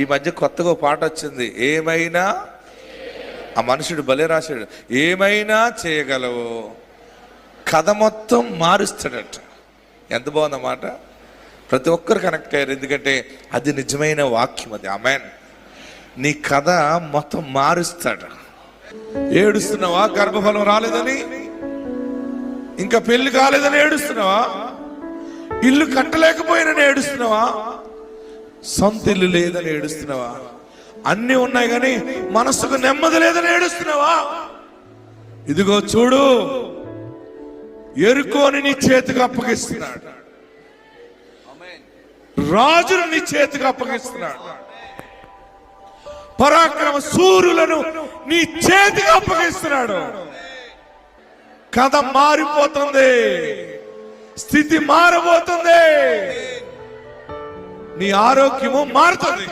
ఈ మధ్య కొత్తగా పాట వచ్చింది, ఏమైనా. ఆ మనుషుడు భలే రాశాడు, ఏమైనా చేయగలవు. కథ మొత్తం మారుస్తాడట. ఎంత బాగుందన్నమాట. ప్రతి ఒక్కరు కనెక్ట్ అయ్యారు, ఎందుకంటే అది నిజమైన వాక్యం. అది ఆమేన్. నీ కథ మొత్తం మారుస్తాడు. ఏడుస్తున్నావా? గర్భఫలం రాలేదని, ఇంకా పెళ్లి కాలేదని ఏడుస్తున్నావా? ఇల్లు కట్టలేకపోయినని ఏడుస్తున్నావా? సొంత ఇల్లు లేదని ఏడుస్తున్నావా? అన్ని ఉన్నాయి కానీ మనసుకు నెమ్మది లేదని ఏడుస్తున్నావా? ఇదిగో చూడు, ఎరుకోని నీ చేతికి అప్పగిస్తున్నాడు. రాజును నీ చేతికి అప్పగిస్తున్నాడు. పరాక్రమ శూరులను నీ చేతికి అప్పగిస్తున్నాడు. కథ మారిపోతుంది, స్థితి మారబోతుంది, నీ ఆరోగ్యము మారుతుంది.